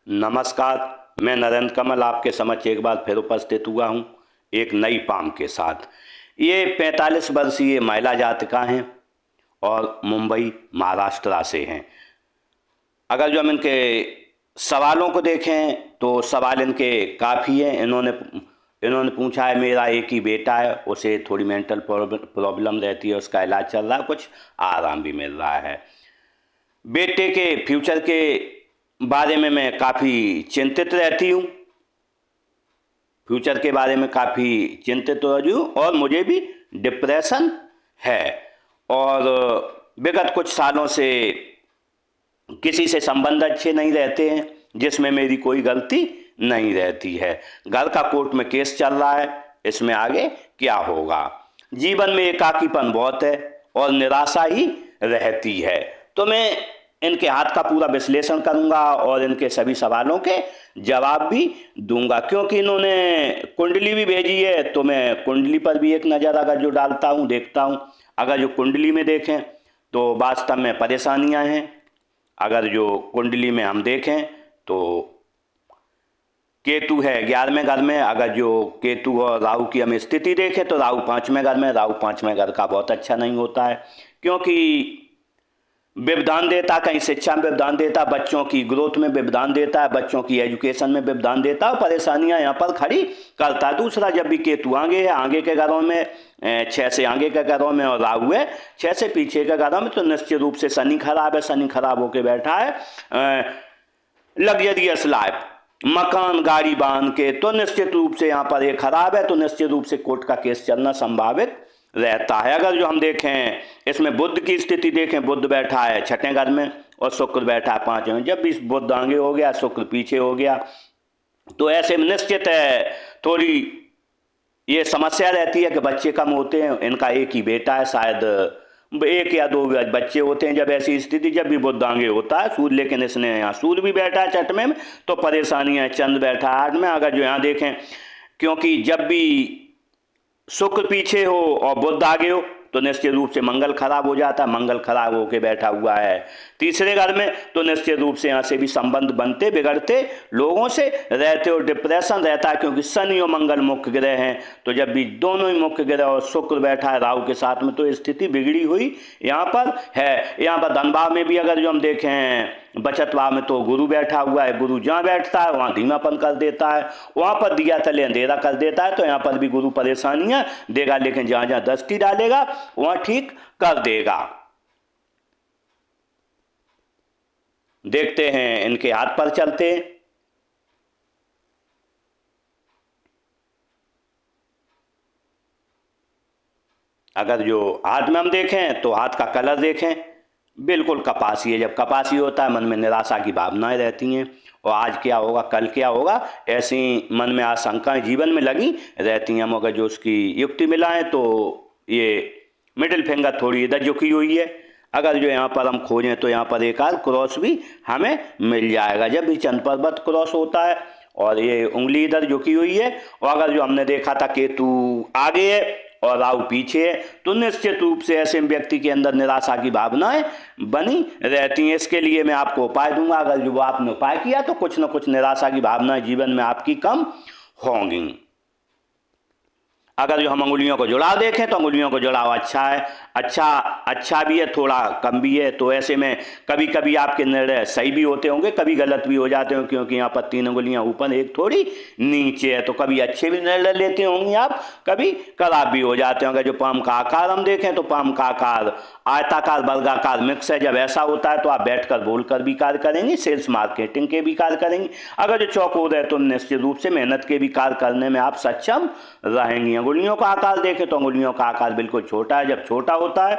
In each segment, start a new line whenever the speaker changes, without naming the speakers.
नमस्कार। मैं नरेंद्र कमल आपके समक्ष एक बार फिर उपस्थित हुआ हूँ एक नई पाम के साथ। ये 45 वर्षीय महिला जातिका हैं और मुंबई महाराष्ट्र से हैं। अगर जो हम इनके सवालों को देखें तो सवाल इनके काफ़ी हैं। इन्होंने पूछा है, मेरा एक ही बेटा है, उसे थोड़ी मेंटल प्रॉब्लम रहती है, उसका इलाज चल रहा है, कुछ आराम भी मिल रहा है। बेटे के फ्यूचर के बारे में मैं काफ़ी चिंतित रहती हूँ, फ्यूचर के बारे में काफ़ी चिंतित हो रही हूँ और मुझे भी डिप्रेशन है। और विगत कुछ सालों से किसी से संबंध अच्छे नहीं रहते हैं जिसमें मेरी कोई गलती नहीं रहती है। घर का कोर्ट में केस चल रहा है, इसमें आगे क्या होगा। जीवन में एकाकीपन बहुत है और निराशा ही रहती है। तो मैं इनके हाथ का पूरा विश्लेषण करूंगा और इनके सभी सवालों के जवाब भी दूंगा, क्योंकि इन्होंने कुंडली भी भेजी है तो मैं कुंडली पर भी एक नज़र अगर जो डालता हूं, देखता हूं। अगर जो कुंडली में देखें तो वास्तव में परेशानियां हैं। अगर जो कुंडली में हम देखें तो केतु है 11वें घर में। अगर जो केतु और राहु की हम स्थिति देखें तो राहु 5वें घर में। राहु 5वें घर का बहुत अच्छा नहीं होता है, क्योंकि व्यवधान देता, कहीं शिक्षा में व्यवधान देता, बच्चों की ग्रोथ में व्यवधान देता है, बच्चों की एजुकेशन में व्यवधान देता है, परेशानियां यहाँ पर खड़ी करता है। दूसरा, जब भी केतु आगे है, आगे के घरों में 6 से आगे के घरों में और राहु है 6 से पीछे के घरों में, तो निश्चित रूप से शनि खराब है। शनि खराब होके बैठा है लग्जरियस लाइफ, मकान गाड़ी बांध के, तो निश्चित रूप से यहाँ पर ये खराब है, तो निश्चित रूप से कोर्ट का केस चलना संभावित रहता है। अगर जो हम देखें इसमें बुध की स्थिति देखें, बुध बैठा है 6ठे घर में और शुक्र बैठा है 5वें में। जब भी बुध आगे हो गया, शुक्र पीछे हो गया, तो ऐसे में निश्चित है थोड़ी ये समस्या रहती है कि बच्चे कम होते हैं। इनका एक ही बेटा है, शायद 1 या 2 बच्चे होते हैं जब ऐसी स्थिति, जब भी बुध आगे होता है सूर्य, लेकिन इसने यहाँ सूर्य भी बैठा है 6ठे में, तो परेशानियां है। चंद्र बैठा है 8 में। अगर जो यहाँ देखें, क्योंकि जब भी शुक्र पीछे हो और बुध आगे हो तो निश्चित रूप से मंगल खराब हो जाता है। मंगल खराब होके बैठा हुआ है तीसरे घर में, तो निश्चित रूप से यहाँ से भी संबंध बनते बिगड़ते लोगों से रहते हो, डिप्रेशन रहता है, क्योंकि शनि और मंगल मुख्य ग्रह हैं। तो जब भी दोनों ही मुख्य ग्रह और शुक्र बैठा है राहु के साथ में, तो स्थिति बिगड़ी हुई यहाँ पर है। यहाँ पर धन भाव में भी अगर जो हम देखें, बचत भाव में तो गुरु बैठा हुआ है। गुरु जहाँ बैठता है वहाँ धीमापन कर देता है, वहाँ पर दिया तले अंधेरा कर देता है, तो यहाँ पर भी गुरु परेशानियां देगा, लेकिन जहाँ जहाँ दृष्टि डालेगा वहाँ ठीक कर देगा। देखते हैं इनके हाथ पर चलते हैं। अगर जो हाथ में हम देखें तो हाथ का कलर देखें, बिल्कुल कपासी है। जब कपासी होता है मन में निराशा की भावनाएं रहती हैं, और आज क्या होगा कल क्या होगा ऐसी मन में आशंकाएं जीवन में लगी रहती हैं। हम अगर जो उसकी युक्ति मिलाएं तो ये मिडिल फिंगर थोड़ी इधर झुकी हुई है। अगर जो यहाँ पर हम खोजें तो यहाँ पर एक आध क्रॉस भी हमें मिल जाएगा। जब भी चंद्र पर्वत क्रॉस होता है और ये उंगली इधर झुकी हुई है, और अगर जो हमने देखा था केतु आगे है और राहु पीछे है, तो निश्चित रूप से ऐसे व्यक्ति के अंदर निराशा की भावनाएं बनी रहती हैं। इसके लिए मैं आपको उपाय दूंगा। अगर जो आपने उपाय किया तो कुछ न कुछ निराशा की भावनाएं जीवन में आपकी कम होंगी। अगर जो हम अंगुलियों को जुड़ाव देखें तो अंगुलियों को जुड़ाव अच्छा है, अच्छा भी है, थोड़ा कम भी है। तो ऐसे में कभी कभी आपके निर्णय सही भी होते होंगे, कभी गलत भी हो जाते होंगे, क्योंकि यहाँ पर 3 अंगुलियां ऊपर एक थोड़ी नीचे है। तो कभी अच्छे भी निर्णय लेते होंगे आप, कभी खराब भी हो जाते होंगे। जो पाम का आकार हम देखें तो पाम का आकार आयताकार वर्गाकार मिक्स है। जब ऐसा होता है तो आप बैठकर बोलकर भी कार्य करेंगे, सेल्स मार्केटिंग के भी कार्य करेंगे। अगर जो चौकोर है तो निश्चित रूप से मेहनत के भी कार्य करने में आप सक्षम रहेंगी। अंगुलियों का आकार देखें तो अंगुलियों का आकार बिल्कुल छोटा है। जब छोटा होता है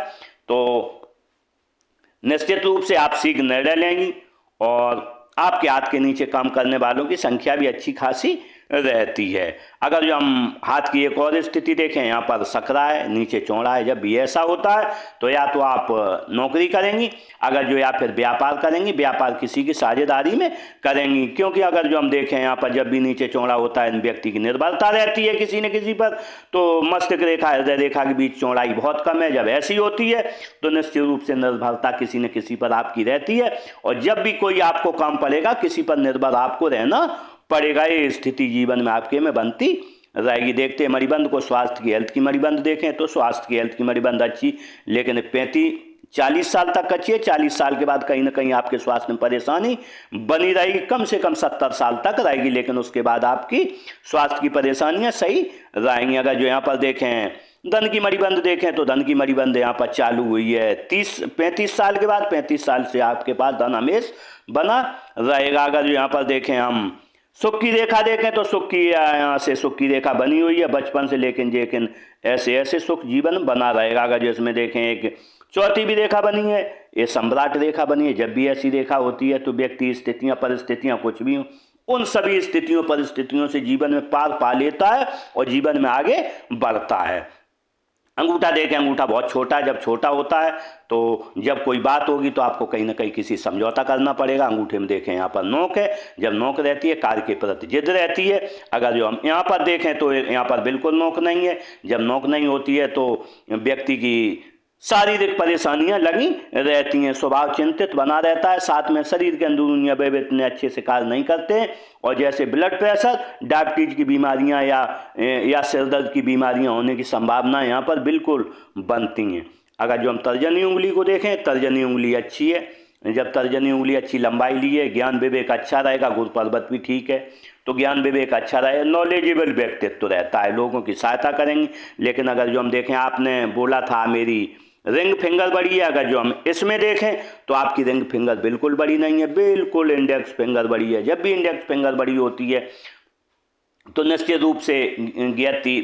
तो निश्चित रूप से आप शीघ्र निर्णय लेंगी, और आपके हाथ के नीचे काम करने वालों की संख्या भी अच्छी खासी रहती है। अगर जो हम हाथ की एक और स्थिति देखें, यहाँ पर सकरा है, नीचे चौड़ा है, जब भी ऐसा होता है तो या तो आप नौकरी करेंगी, अगर जो या फिर व्यापार करेंगी, व्यापार किसी की साझेदारी में करेंगी। क्योंकि अगर जो हम देखें यहाँ पर जब भी नीचे चौड़ा होता है, व्यक्ति की निर्भरता रहती है किसी न किसी पर, तो मस्तिष्क रेखा हृदय रेखा के बीच चौड़ाई बहुत कम है। जब ऐसी होती है तो निश्चित रूप से निर्भरता किसी न किसी पर आपकी रहती है, और जब भी कोई आपको काम पड़ेगा किसी पर निर्भर आपको रहना पड़ेगा। ये स्थिति जीवन में आपके में बनती रहेगी। देखते हैं मणिबंध को, स्वास्थ्य की हेल्थ की मणिबंध देखें तो स्वास्थ्य की हेल्थ की मणिबंध अच्छी, लेकिन 40 साल तक अच्छी है। 40 साल के बाद कहीं ना कहीं आपके स्वास्थ्य में परेशानी बनी रहेगी, कम से कम 70 साल तक रहेगी, लेकिन उसके बाद आपकी स्वास्थ्य की परेशानियां सही रहेंगी। अगर जो यहाँ पर देखें धन की मणिबंध देखें तो धन की मणिबंध यहाँ पर चालू हुई है 35 साल के बाद। 35 साल से आपके पास धन हमेशा बना रहेगा। अगर जो यहाँ पर देखें हम सुख की रेखा देखें तो सुख की यहाँ से सुख की रेखा बनी हुई है बचपन से, लेकिन ऐसे ऐसे सुख जीवन बना रहेगा। अगर जो इसमें देखें एक चौथी भी रेखा बनी है, ये सम्राट रेखा बनी है। जब भी ऐसी रेखा होती है तो व्यक्ति स्थितियां परिस्थितियां कुछ भी हो, उन सभी स्थितियों परिस्थितियों से जीवन में पार पा लेता है और जीवन में आगे बढ़ता है। अंगूठा देखें, अंगूठा बहुत छोटा है। जब छोटा होता है तो जब कोई बात होगी तो आपको कहीं ना कहीं किसी समझौता करना पड़ेगा। अंगूठे में देखें यहाँ पर नोक है, जब नोक रहती है कार्य के प्रति जिद रहती है। अगर जो हम यहाँ पर देखें तो यहाँ पर बिल्कुल नोक नहीं है। जब नोक नहीं होती है तो व्यक्ति की शारीरिक परेशानियां लगी रहती हैं, स्वभाव चिंतित बना रहता है, साथ में शरीर के अंदरूनी अवयव इतने अच्छे से कार्य नहीं करते हैं, और जैसे ब्लड प्रेशर, डायबिटीज की बीमारियां या सिर दर्द की बीमारियां होने की संभावना यहाँ पर बिल्कुल बनती हैं। अगर जो हम तर्जनी उंगली को देखें, तर्जनी उंगली अच्छी है। जब तर्जनी उंगली अच्छी लंबाई ली है, ज्ञान विवेक अच्छा रहेगा, गुरु पर्वत भी ठीक है, तो ज्ञान विवेक अच्छा रहे, नॉलेजेबल व्यक्तित्व रहता है, लोगों की सहायता करेंगे। लेकिन अगर जो हम देखें, आपने बोला था मेरी रिंग फिंगर बड़ी है, अगर जो हम इसमें देखें तो आपकी रिंग फिंगर बिल्कुल बड़ी नहीं है, बिल्कुल इंडेक्स फिंगर बड़ी है। जब भी इंडेक्स फिंगर बड़ी होती है तो निश्चित रूप से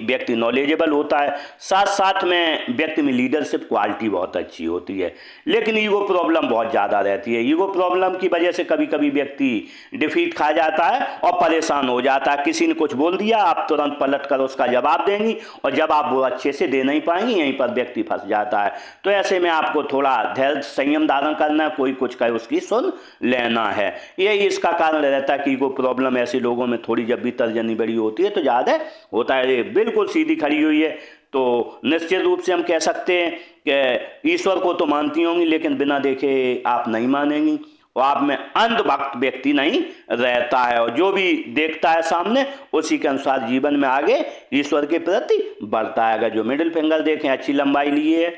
व्यक्ति नॉलेजेबल होता है, साथ साथ में व्यक्ति में लीडरशिप क्वालिटी बहुत अच्छी होती है। लेकिन ईगो प्रॉब्लम बहुत ज़्यादा रहती है। ईगो प्रॉब्लम की वजह से कभी कभी व्यक्ति डिफीट खा जाता है और परेशान हो जाता है। किसी ने कुछ बोल दिया, आप तुरंत पलट कर उसका जवाब देंगी, और जब आप वो अच्छे से दे नहीं पाएंगी, यहीं पर व्यक्ति फंस जाता है। तो ऐसे में आपको थोड़ा धैर्य संयम धारण करना है, कोई कुछ कहे उसकी सुन लेना है। यही इसका कारण रहता है कि ईगो प्रॉब्लम ऐसे लोगों में थोड़ी, जब भी तर्जनी बड़ी होती है तो ज़्यादा होता है। बिल्कुल सीधी खड़ी हुई है तो निश्चित रूप से हम कह सकते हैं कि ईश्वर को तो मानती होंगी, लेकिन बिना देखे आप नहीं मानेंगी, और आप में अंधभक्त व्यक्ति नहीं रहता है, और जो भी देखता है सामने उसी के अनुसार जीवन में आगे ईश्वर के प्रति बढ़ता है। अगर जो मिडिल फिंगर देखें, अच्छी लंबाई लिए है,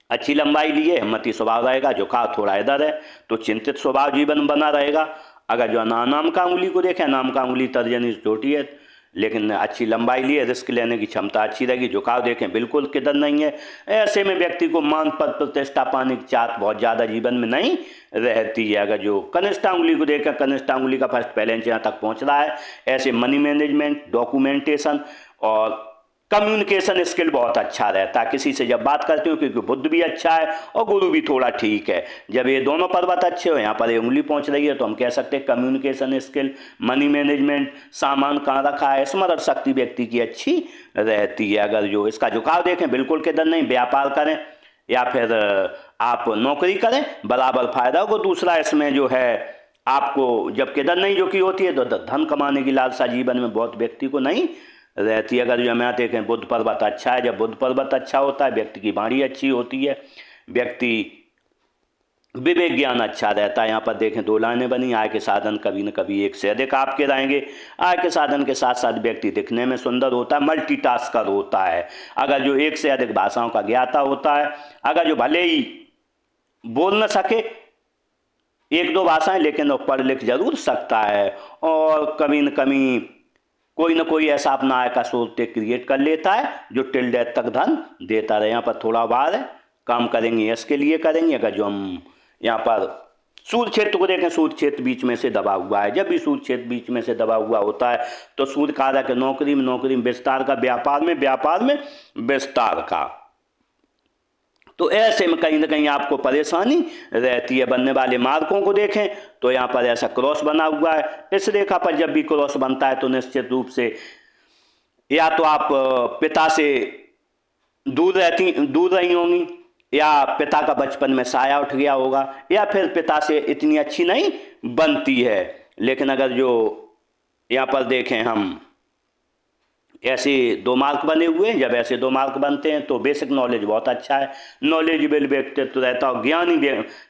अच्छी लंबाई लिए, हिम्मती स्वभाव रहेगा, झुकाव थोड़ा इधर है तो चिंतित स्वभाव जीवन बना रहेगा। अगर जो नाम का उंगली को देखें, नाम का उंगली तर्जनी छोटी है लेकिन अच्छी लंबाई लिए, रिस्क लेने की क्षमता अच्छी रहेगी, झुकाव देखें बिल्कुल किधर नहीं है। ऐसे में व्यक्ति को मान पद प्रतिष्ठा पाने की चाहत बहुत ज़्यादा जीवन में नहीं रहती है। अगर जो कनिष्ठा उंगली को देखें, कनिष्ठा उंगली का फर्स्ट बैलेंस यहाँ तक पहुँच रहा है। ऐसे मनी मैनेजमेंट, डॉक्यूमेंटेशन और कम्युनिकेशन स्किल बहुत अच्छा रहता है। किसी से जब बात करते हो, क्योंकि बुद्ध भी अच्छा है और गुरु भी थोड़ा ठीक है, जब ये दोनों पर्वत अच्छे हो, यहाँ पर ये उंगली पहुँच रही है, तो हम कह सकते हैं कम्युनिकेशन स्किल, मनी मैनेजमेंट, सामान कहाँ रखा है, स्मरण शक्ति व्यक्ति की अच्छी रहती है। अगर जो इसका झुकाव देखें, बिल्कुल किधर नहीं, व्यापार करें या फिर आप नौकरी करें, बराबर फायदा होगा। दूसरा इसमें जो है आपको जब किधर नहीं झुकी होती है तो धन कमाने की लालसा जीवन में बहुत व्यक्ति को नहीं रहती है। अगर जो हम यहाँ देखें, बुध पर्वत अच्छा है। जब बुध पर्वत अच्छा होता है, व्यक्ति की वाणी अच्छी होती है, व्यक्ति विवेक ज्ञान अच्छा रहता है। यहाँ पर देखें, दो लाइनें बनी, आय के साधन कभी न कभी एक से अधिक आपके रहेंगे। आय के साधन के साथ साथ व्यक्ति दिखने में सुंदर होता है, मल्टीटास्कर होता है। अगर जो एक से अधिक भाषाओं का ज्ञाता होता है, अगर जो भले ही बोल न सके एक दो भाषाएं, लेकिन वो पढ़ लिख जरूर सकता है, और कभी न कभी कोई ना कोई ऐसा अपना आय का स्रोत क्रिएट कर लेता है जो टिल डेथ तक धन देता रहे। यहाँ पर थोड़ा बार है, काम करेंगे इसके लिए करेंगे। अगर जो हम यहाँ पर सूर्य क्षेत्र को देखें, सूर्य क्षेत्र बीच में से दबा हुआ है। जब भी सूर्य क्षेत्र बीच में से दबा हुआ होता है तो सूर्य कारक है नौकरी में, नौकरी में विस्तार का, व्यापार में, व्यापार में विस्तार का। तो ऐसे में कहीं ना कहीं आपको परेशानी रहती है। बनने वाले मार्कों को देखें तो यहाँ पर ऐसा क्रॉस बना हुआ है। इस रेखा पर जब भी क्रॉस बनता है तो निश्चित रूप से या तो आप पिता से दूर रही होंगी, या पिता का बचपन में साया उठ गया होगा, या फिर पिता से इतनी अच्छी नहीं बनती है। लेकिन अगर जो यहाँ पर देखें हम ऐसे 2 मार्क बने हुए हैं, जब ऐसे 2 मार्क बनते हैं तो बेसिक नॉलेज बहुत अच्छा है, नॉलेजेबल व्यक्तित्व रहता है,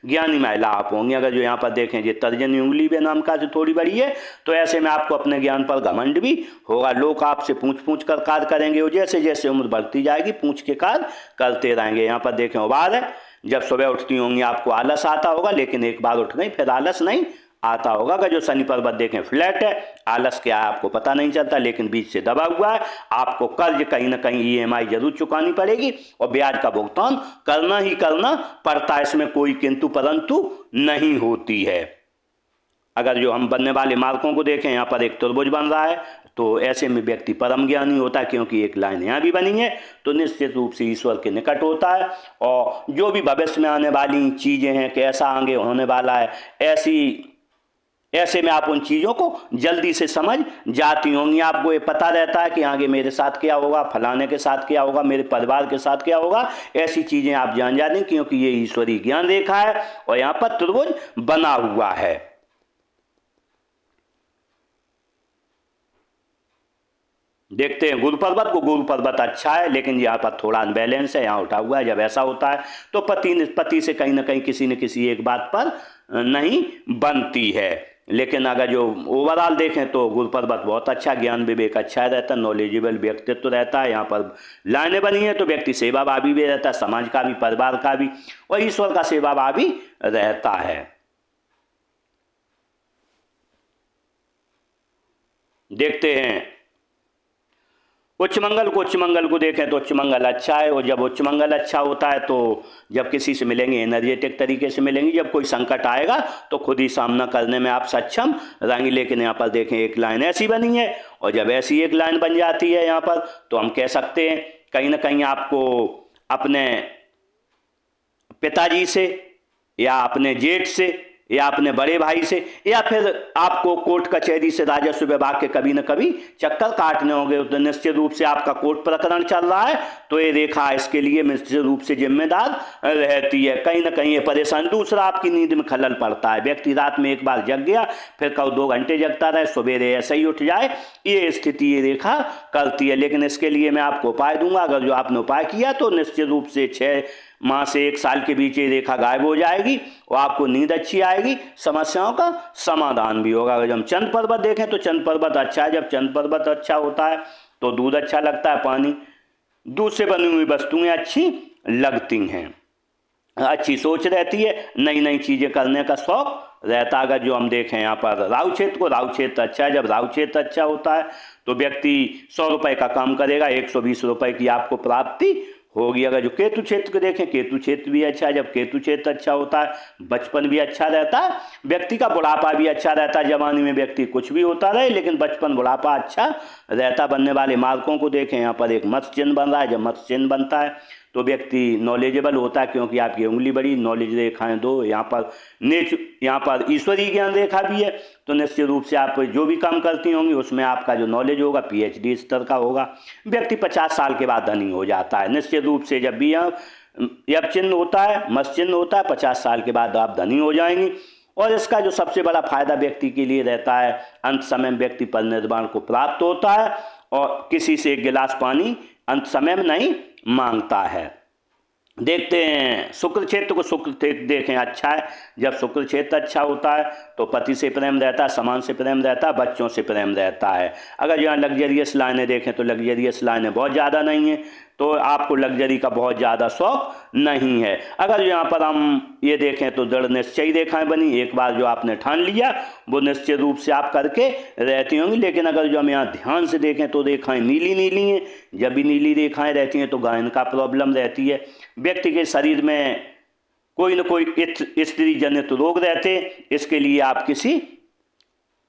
ज्ञानी महिला आप होंगी। अगर जो यहाँ पर देखें ये तर्जनी उंगली भी नाम का जो थोड़ी बड़ी है, तो ऐसे में आपको अपने ज्ञान पर घमंड भी होगा। लोग आपसे पूछ कर कार्य करेंगे, और जैसे जैसे उम्र बढ़ती जाएगी पूछ के कार्य करते रहेंगे। यहाँ पर देखें उबार है, जब सुबह उठती होंगी आपको आलस आता होगा, लेकिन एक बार उठ गई फिर आलस नहीं आता होगा। अगर जो शनि पर्वत देखें फ्लैट है, आलस क्या है आपको पता नहीं चलता, लेकिन बीच से दबा हुआ है। आपको कर्ज कहीं ना कहीं EMI जरूर चुकानी पड़ेगी, और ब्याज का भुगतान करना ही करना पड़ता है, इसमें कोई किंतु परंतु नहीं होती है। अगर जो हम बनने वाले मार्कों को देखें, यहाँ पर एक त्रिभुज बन रहा है, तो ऐसे में व्यक्ति परम ज्ञानी होता है, क्योंकि एक लाइन यहाँ भी बनी है, तो निश्चित रूप से ईश्वर के निकट होता है। और जो भी भविष्य में आने वाली चीज़ें हैं, कैसा आगे होने वाला है, ऐसे में आप उन चीज़ों को जल्दी से समझ जाती होंगी। आपको ये पता रहता है कि आगे मेरे साथ क्या होगा, फलाने के साथ क्या होगा, मेरे परिवार के साथ क्या होगा, ऐसी चीज़ें आप जान जाते हैं, क्योंकि ये ईश्वरीय ज्ञान रेखा है और यहाँ पर त्रिभुज बना हुआ है। देखते हैं गुरु पर्वत को। गुरु पर्वत अच्छा है, लेकिन यहाँ पर थोड़ा अनबैलेंस है, यहाँ उठा हुआ है। जब ऐसा होता है तो पति से कहीं ना कहीं किसी न किसी एक बात पर नहीं बनती है। लेकिन अगर जो ओवरऑल देखें तो गुरु पर्वत बहुत अच्छा, ज्ञान विवेक अच्छा रहता है, नॉलेजेबल व्यक्तित्व रहता है। यहाँ पर लाइनें बनी है तो व्यक्ति सेवाभावी भी रहता है, समाज का भी, परिवार का भी, और ईश्वर का सेवाभावी रहता है। देखते हैं उच्च मंगल को देखें तो उच्च मंगल अच्छा है, और जब उच्च मंगल अच्छा होता है तो जब किसी से मिलेंगे एनर्जेटिक तरीके से मिलेंगे। जब कोई संकट आएगा तो खुद ही सामना करने में आप सक्षम रहेंगे। लेकिन यहाँ पर देखें एक लाइन ऐसी बनी है, और जब ऐसी एक लाइन बन जाती है यहाँ पर, तो हम कह सकते हैं कहीं ना कहीं आपको अपने पिताजी से, या अपने जेठ से, या अपने बड़े भाई से, या फिर आपको कोर्ट कचहरी से, राजस्व विभाग के कभी न कभी चक्कर काटने होंगे। तो निश्चित रूप से आपका कोर्ट प्रकरण चल रहा है, तो ये रेखा इसके लिए निश्चित रूप से जिम्मेदार रहती है। कहीं ना कहीं ये परेशान। दूसरा, आपकी नींद में खलल पड़ता है। व्यक्ति रात में एक बार जग गया, फिर कब 2 घंटे जगता रहे, सवेरे ऐसे ही उठ जाए, ये स्थिति ये रेखा करती है। लेकिन इसके लिए मैं आपको उपाय दूंगा। अगर जो आपने उपाय किया तो निश्चित रूप से 6 माह से 1 साल के बीच ये रेखा गायब हो जाएगी, और आपको नींद अच्छी आएगी, समस्याओं का समाधान भी होगा। अगर हम चंद्र पर्वत देखें तो चंद्र पर्वत अच्छा है। जब चंद्र पर्वत अच्छा होता है तो दूध अच्छा लगता है, पानी, दूध से बनी हुई वस्तुएं अच्छी लगती हैं, अच्छी सोच रहती है, नई नई चीज़ें करने का शौक रहता है। अगर जो हम देखें यहाँ पर राहु क्षेत्र को, राहु क्षेत्र अच्छा है। जब राहु क्षेत्र अच्छा होता है तो व्यक्ति 100 रुपये का काम करेगा, 120 रुपये की आपको प्राप्ति होगी। अगर जो केतु क्षेत्र को देखें, केतु क्षेत्र भी अच्छा है। जब केतु क्षेत्र अच्छा होता है, बचपन भी अच्छा रहता है, व्यक्ति का बुढ़ापा भी अच्छा रहता है। जवानी में व्यक्ति कुछ भी होता रहे, लेकिन बचपन बुढ़ापा अच्छा रहता। बनने वाले मार्कों को देखें, यहाँ पर एक मत्स्य चिन्ह बन रहा है। जब मत्स्य चिन्ह बनता है तो व्यक्ति नॉलेजेबल होता है, क्योंकि आपकी उंगली बड़ी, नॉलेज रेखाएं 2, यहाँ पर ईश्वरीय ज्ञान रेखा भी है। तो निश्चित रूप से आप जो भी काम करती होंगी उसमें आपका जो नॉलेज होगा PhD स्तर का होगा। व्यक्ति 50 साल के बाद धनी हो जाता है। निश्चित रूप से जब भी यप चिन्ह होता है, मत्स्य चिन्ह होता है, 50 साल के बाद आप धनी हो जाएंगी। और इसका जो सबसे बड़ा फायदा व्यक्ति के लिए रहता है, अंत समय में व्यक्ति परिनिर्वाण को प्राप्त होता है, और किसी से 1 गिलास पानी अंत समय में नहीं मांगता है। देखते हैं शुक्र क्षेत्र को। शुक्र क्षेत्र देखें अच्छा है। जब शुक्र क्षेत्र अच्छा होता है तो पति से प्रेम रहता है, सामान से प्रेम रहता है, बच्चों से प्रेम रहता है। अगर यहाँ लग्जरियस लाइनें देखें तो लग्जरियस लाइनें बहुत ज़्यादा नहीं है, तो आपको लग्जरी का बहुत ज़्यादा शौक नहीं है। अगर यहाँ पर हम ये देखें तो दृढ़ निश्चयी रेखाएं बनी, एक बार जो आपने ठान लिया वो निश्चित रूप से आप करके रहती होंगी। लेकिन अगर जो हम यहाँ ध्यान से देखें तो रेखाएं नीली नीली हैं। जब भी नीली रेखाएं रहती हैं तो गायन का प्रॉब्लम रहती है। व्यक्ति के शरीर में कोई न कोई स्त्री जनित रोग रहते, इसके लिए आप किसी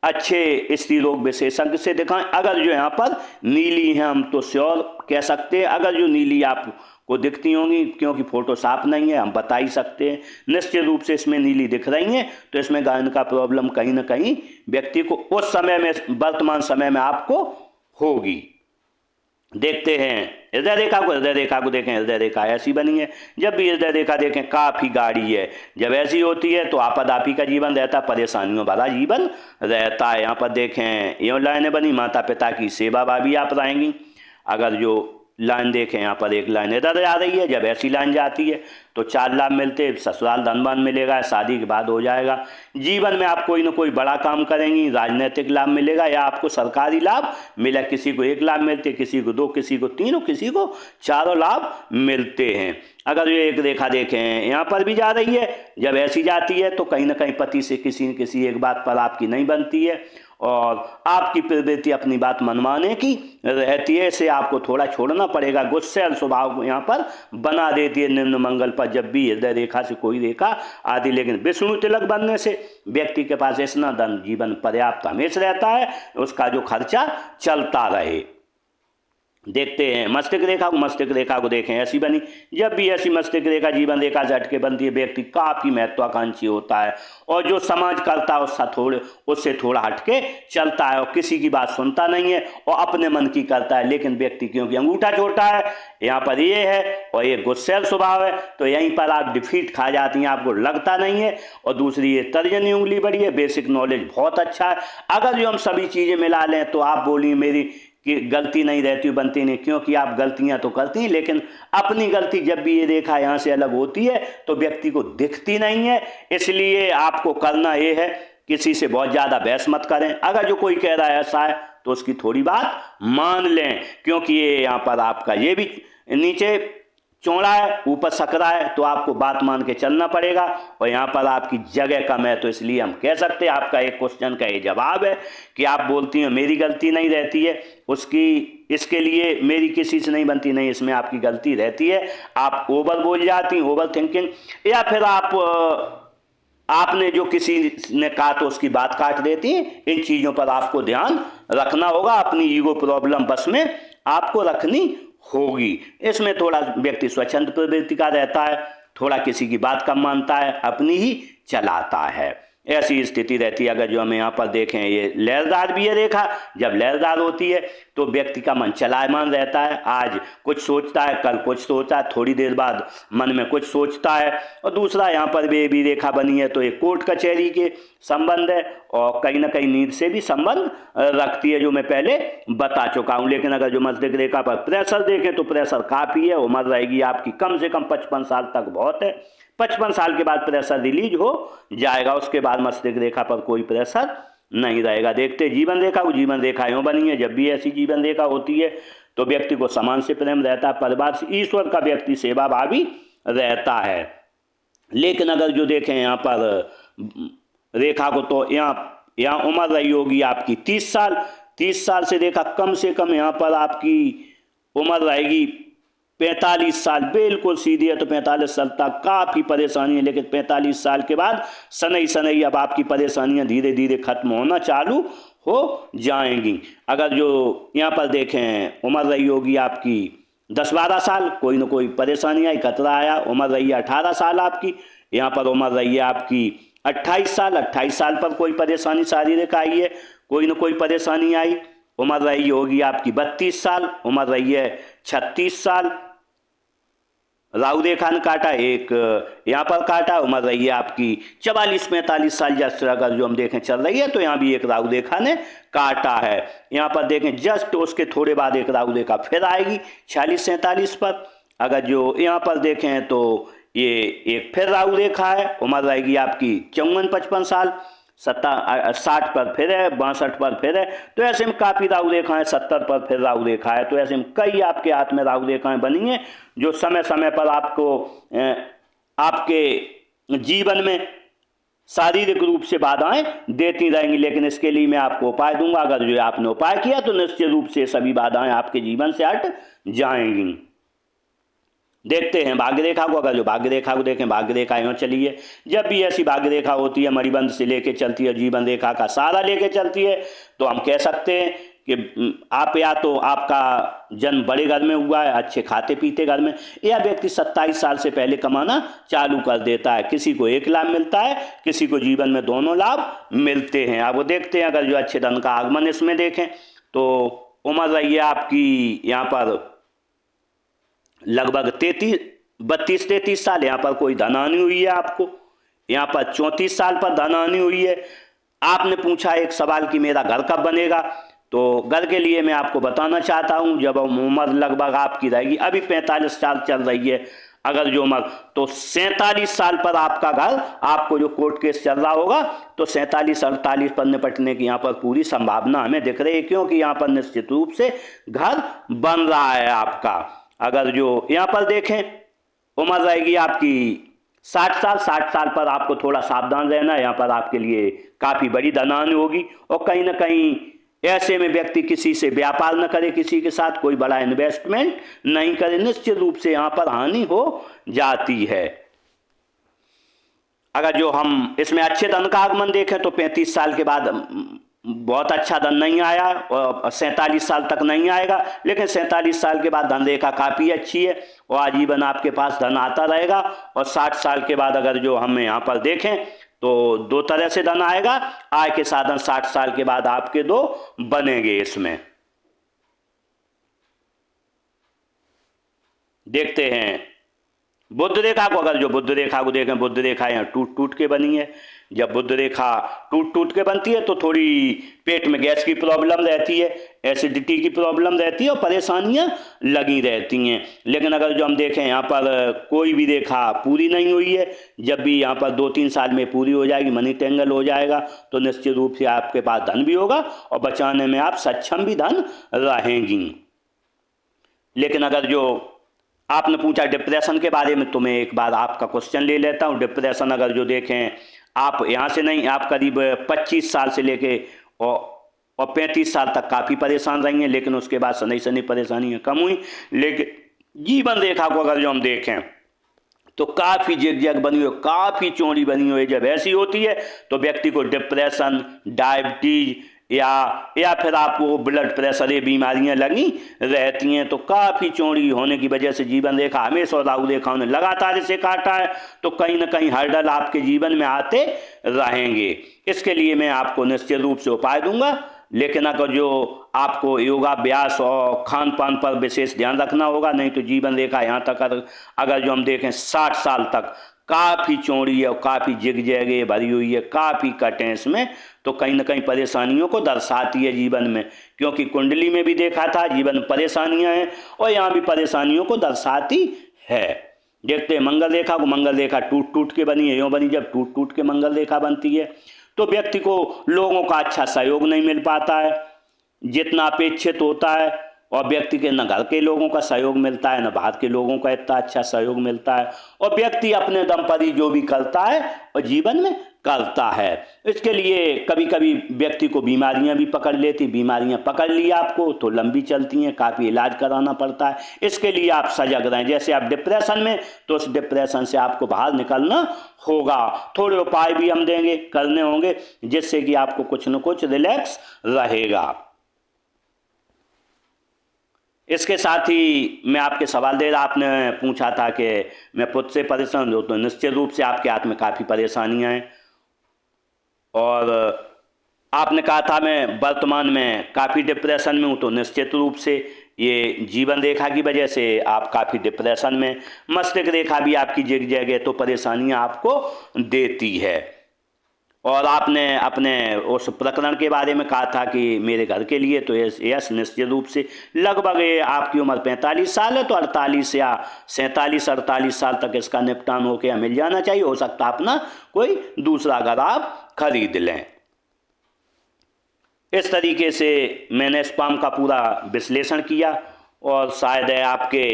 अच्छे स्त्री रोग विशेषज्ञ से दिखाएं। अगर जो यहाँ पर नीली है हम तो श्योर कह सकते हैं, अगर जो नीली आपको दिखती होंगी, क्योंकि फोटो साफ नहीं है हम बता ही सकते हैं, निश्चित रूप से इसमें नीली दिख रही हैं, तो इसमें गायन का प्रॉब्लम कहीं ना कहीं व्यक्ति को उस समय में, वर्तमान समय में आपको होगी। देखते हैं हृदय रेखा को। हृदय रेखा को देखें, हृदय रेखा ऐसी बनी है। जब भी हृदय रेखा देखें काफी गाढ़ी है, जब ऐसी होती है तो आपादापी का जीवन रहता है, परेशानियों भरा जीवन रहता है। यहाँ पर देखें यूँ लाइनें बनी, माता पिता की सेवा भावी आप रहेंगी। अगर जो लाइन देखें यहाँ पर एक लाइन इधर आ रही है, जब ऐसी लाइन जाती है तो 4 लाभ मिलते हैं। ससुराल धनवान मिलेगा, शादी के बाद हो जाएगा। जीवन में आप कोई ना कोई बड़ा काम करेंगी, राजनीतिक लाभ मिलेगा या आपको सरकारी लाभ मिला। किसी को 1 लाभ मिलते, किसी को 2, किसी को 3, किसी को 4 लाभ मिलते हैं। अगर ये एक रेखा देखें यहाँ पर भी जा रही है, जब ऐसी जाती है तो कहीं ना कहीं पति से किसी न किसी एक बात पर आपकी नहीं बनती है और आपकी प्रवृत्ति अपनी बात मनवाने की रहती है। इसे आपको थोड़ा छोड़ना पड़ेगा। गुस्सैल स्वभाव को यहाँ पर बना देती है निम्न मंगल पर जब भी हृदय रेखा से कोई रेखा आदि। लेकिन विष्णु तिलक बनने से व्यक्ति के पास इतना धन जीवन पर्याप्त हमेशा रहता है, उसका जो खर्चा चलता रहे। देखते हैं मस्तिष्क रेखा को। मस्तिष्क रेखा को देखें ऐसी बनी। जब भी ऐसी मस्तिष्क रेखा जीवन रेखा से हटके बनती है, व्यक्ति काफी महत्वाकांक्षी होता है और जो समाज करता है उससे थोड़ा हटके चलता है और किसी की बात सुनता नहीं है और अपने मन की करता है। लेकिन व्यक्ति क्योंकि अंगूठा छोटा है, यहाँ पर ये है और ये गुस्सैल स्वभाव है, तो यहीं पर आप डिफीट खा जाती हैं, आपको लगता नहीं है। और दूसरी ये तर्जनी उंगली बड़ी है, बेसिक नॉलेज बहुत अच्छा है। अगर जो हम सभी चीजें मिला लें तो आप बोलिए मेरी कि गलती नहीं रहती, बनती नहीं, क्योंकि आप गलतियां तो करती हैं लेकिन अपनी गलती जब भी ये रेखा यहाँ से अलग होती है तो व्यक्ति को दिखती नहीं है। इसलिए आपको करना ये है किसी से बहुत ज़्यादा बहस मत करें। अगर जो कोई कह रहा है ऐसा है तो उसकी थोड़ी बात मान लें, क्योंकि ये यहाँ पर आपका ये भी नीचे चौड़ा है ऊपर सकरा है, तो आपको बात मान के चलना पड़ेगा। और यहाँ पर आपकी जगह कम है, तो इसलिए हम कह सकते हैं आपका एक क्वेश्चन का ये जवाब है कि आप बोलती हैं मेरी गलती नहीं रहती है, इसके लिए मेरी किसी से नहीं बनती, नहीं, इसमें आपकी गलती रहती है। आप ओवर बोल जाती हैं, ओवर थिंकिंग, या फिर आपने जो किसी ने कहा तो उसकी बात काट देती हैं। इन चीज़ों पर आपको ध्यान रखना होगा। अपनी ईगो प्रॉब्लम बस में आपको रखनी होगी। इसमें थोड़ा व्यक्ति स्वच्छंद प्रवृत्ति का रहता है, थोड़ा किसी की बात कम मानता है, अपनी ही चलाता है, ऐसी स्थिति रहती है। अगर जो हम यहाँ पर देखें ये लहरदार भी है रेखा, जब लहरदार होती है तो व्यक्ति का मन चलायमान रहता है। आज कुछ सोचता है, कल कुछ सोचता है, थोड़ी देर बाद मन में कुछ सोचता है। और दूसरा यहाँ पर भी रेखा बनी है तो एक कोर्ट कचहरी के संबंध है और कहीं ना कहीं नींद से भी संबंध रखती है, जो मैं पहले बता चुका हूँ। लेकिन अगर जो मस्तिष्क रेखा पर प्रेशर देखें तो प्रेशर काफ़ी है, उम्र रहेगी आपकी कम से कम 55 साल तक बहुत है। 55 साल के बाद प्रेशर रिलीज हो जाएगा, उसके बाद मस्तिष्क रेखा पर कोई प्रेशर नहीं रहेगा। देखते जीवन रेखा को। जीवन रेखा यूँ बनी है, जब भी ऐसी जीवन रेखा होती है तो व्यक्ति को समाज से प्रेम रहता है, परिवार से, ईश्वर का व्यक्ति सेवा भावी रहता है। लेकिन अगर जो देखें यहाँ पर रेखा को तो यहाँ उम्र रही होगी आपकी 30 साल। 30 साल से रेखा कम से कम यहाँ पर आपकी उम्र रहेगी 45 साल, बिल्कुल सीधी है। तो 45 साल तक काफ़ी परेशानी है, लेकिन 45 साल के बाद सनई अब आपकी परेशानियां धीरे धीरे खत्म होना चालू हो जाएंगी। अगर जो यहाँ पर देखें उम्र रही होगी आपकी 10-12 साल, कोई ना कोई परेशानी आई, खतरा आया, उम्र रही है 18 साल आपकी। यहाँ पर उम्र रही है आपकी 28 साल। 28 साल पर कोई परेशानी शारीरिक आई है, कोई ना कोई परेशानी आई। उम्र रही होगी आपकी 32 साल, उम्र रही है 36 साल। राहु रेखा ने काटा, एक यहाँ पर काटा, उम्र रही है आपकी 44-45 साल। जस्ट अगर जो हम देखें चल रही है तो यहाँ भी एक राहु रेखा ने काटा है। यहाँ पर देखें जस्ट उसके थोड़े बाद एक राहु रेखा फिर आएगी 46-47 पर। अगर जो यहाँ पर देखें तो ये एक फिर राहु रेखा है, उम्र रहेगी आपकी 54-55 साल। 60 पर फिर है, 62 पर फिर है। तो ऐसे में काफ़ी राहु रेखाएं, 70 पर फिर राहु रेखा है। तो ऐसे में कई आपके हाथ में राहु रेखाएं बनी हैं जो समय समय पर आपको आपके जीवन में शारीरिक रूप से बाधाएं देती रहेंगी। लेकिन इसके लिए मैं आपको उपाय दूंगा। अगर जो आपने उपाय किया तो निश्चित रूप से सभी बाधाएं आपके जीवन से हट जाएंगी। देखते हैं भाग्य रेखा को। अगर जो भाग्य रेखा को देखें, भाग्य रेखा यूँ चली है। जब भी ऐसी भाग्य रेखा होती है, मणिबंध से लेके चलती है, जीवन रेखा का सहारा लेके चलती है, तो हम कह सकते हैं कि आप या तो आपका जन्म बड़े घर में हुआ है, अच्छे खाते पीते घर में, या व्यक्ति 27 साल से पहले कमाना चालू कर देता है। किसी को एक लाभ मिलता है, किसी को जीवन में दोनों लाभ मिलते हैं। अब वो देखते हैं, अगर जो अच्छे धन का आगमन इसमें देखें तो उम्र रही है आपकी यहाँ पर लगभग 32-33 साल। यहाँ पर कोई धनहानि हुई है आपको, यहाँ पर 34 साल पर धनहानि हुई है। आपने पूछा एक सवाल कि मेरा घर कब बनेगा, तो घर के लिए मैं आपको बताना चाहता हूँ, जब उम्र लगभग आपकी रहेगी, अभी 45 साल चल रही है, अगर जो उम्र, तो 47 साल पर आपका घर, आपको जो कोर्ट केस चल रहा होगा, तो 47-48 पर निपटने की यहाँ पर पूरी संभावना हमें दिख रही है, क्योंकि यहाँ पर निश्चित रूप से घर बन रहा है आपका। अगर जो यहाँ पर देखें, उम्र रहेगी आपकी 60 साल पर आपको थोड़ा सावधान रहना है। यहाँ पर आपके लिए काफ़ी बड़ी धनहानि होगी, और कहीं ना कहीं ऐसे में व्यक्ति किसी से व्यापार न करे, किसी के साथ कोई बड़ा इन्वेस्टमेंट नहीं करे, निश्चित रूप से यहाँ पर हानि हो जाती है। अगर जो हम इसमें अच्छे धन का आगमन देखें तो 35 साल के बाद बहुत अच्छा धन नहीं आया, और 47 साल तक नहीं आएगा, लेकिन 47 साल के बाद धन रेखा काफ़ी अच्छी है, और आजीवन आपके पास धन आता रहेगा। और 60 साल के बाद अगर जो हम यहाँ पर देखें तो दो तरह से धन आएगा, आय के साधन 60 साल के बाद आपके दो बनेंगे। इसमें देखते हैं बुध रेखा को। अगर जो बुध रेखा को देखें, बुध रेखा यहाँ टूट टूट के बनी है। जब बुध रेखा टूट टूट के बनती है तो थोड़ी पेट में गैस की प्रॉब्लम रहती है, एसिडिटी की प्रॉब्लम रहती है, और परेशानियां लगी रहती हैं। लेकिन अगर जो हम देखें यहाँ पर कोई भी रेखा पूरी नहीं हुई है, जब भी यहाँ पर 2-3 साल में पूरी हो जाएगी, मनी टेंगल हो जाएगा, तो निश्चित रूप से आपके पास धन भी होगा, और बचाने में आप सक्षम भी धन रहेंगी। लेकिन अगर जो आपने पूछा डिप्रेशन के बारे में, तो मैं एक बार आपका क्वेश्चन ले लेता हूँ। डिप्रेशन अगर जो देखें, आप यहाँ से नहीं, आप करीब 25 साल से लेके और 35 साल तक काफ़ी परेशान रहेंगे, लेकिन उसके बाद शनि शनि परेशानियाँ कम हुई। लेकिन जीवन रेखा को अगर जो हम देखें तो काफ़ी जिग बनी हुई, काफ़ी चौड़ी बनी हुई। जब ऐसी होती है तो व्यक्ति को डिप्रेशन, डायबिटीज या फिर आपको ब्लड प्रेशर, ये बीमारियां लगी रहती हैं। तो काफ़ी चौड़ी होने की वजह से जीवन रेखा हमेशा, और राहु रेखा ने लगातार इसे काटा है, तो कहीं ना कहीं हर्डल आपके जीवन में आते रहेंगे। इसके लिए मैं आपको निश्चित रूप से उपाय दूंगा, लेकिन अगर जो आपको योगाभ्यास और खान पान पर विशेष ध्यान रखना होगा, नहीं तो जीवन रेखा यहाँ तक अगर जो हम देखें 60 साल तक काफ़ी चौड़ी है, और काफ़ी जिगजैगे भरी हुई है, काफ़ी कट है इसमें, तो कहीं ना कहीं परेशानियों को दर्शाती है जीवन में। क्योंकि कुंडली में भी देखा था जीवन में परेशानियां हैं, और यहाँ भी परेशानियों को दर्शाती है। देखते हैं मंगल रेखा को। मंगल रेखा टूट टूट के बनी है, यूँ बनी। जब टूट टूट के मंगल रेखा बनती है तो व्यक्ति को लोगों का अच्छा सहयोग नहीं मिल पाता है जितना अपेक्षित होता है, और व्यक्ति के न घर के लोगों का सहयोग मिलता है, न बाहर के लोगों का इतना अच्छा सहयोग मिलता है, और व्यक्ति अपने दम पर ही जो भी करता है और जीवन में करता है। इसके लिए कभी कभी व्यक्ति को बीमारियां भी पकड़ लेती, बीमारियां पकड़ ली आपको तो लंबी चलती हैं, काफ़ी इलाज कराना पड़ता है। इसके लिए आप सजग रहें। जैसे आप डिप्रेशन में, तो उस डिप्रेशन से आपको बाहर निकलना होगा। थोड़े उपाय भी हम देंगे, करने होंगे, जिससे कि आपको कुछ न कुछ रिलैक्स रहेगा। इसके साथ ही मैं आपके सवाल दे रहा, आपने पूछा था कि मैं खुद से परेशान हूँ, तो निश्चित रूप से आपके हाथ में काफ़ी परेशानियां हैं, और आपने कहा था मैं वर्तमान में काफ़ी डिप्रेशन में हूँ, तो निश्चित रूप से ये जीवन रेखा की वजह से आप काफ़ी डिप्रेशन में। मस्तिष्क रेखा भी आपकी जग जगह तो परेशानियां आपको देती है। और आपने अपने उस प्रकरण के बारे में कहा था कि मेरे घर के लिए, तो यस निश्चित रूप से लगभग आपकी उम्र 45 साल है, तो 48 या 47-48 साल तक इसका निपटान होकर मिल जाना चाहिए। हो सकता है अपना कोई दूसरा घर आप खरीद लें। इस तरीके से मैंने स्पाम का पूरा विश्लेषण किया, और शायद आपके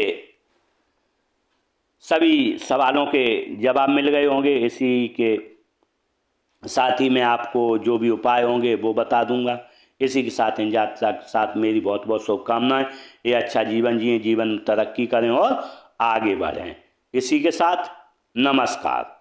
सभी सवालों के जवाब मिल गए होंगे। इसी के साथ ही मैं आपको जो भी उपाय होंगे वो बता दूंगा। इसी के साथ मेरी बहुत बहुत शुभकामनाएं। ये अच्छा जीवन जिए, जीवन तरक्की करें और आगे बढ़ें। इसी के साथ नमस्कार।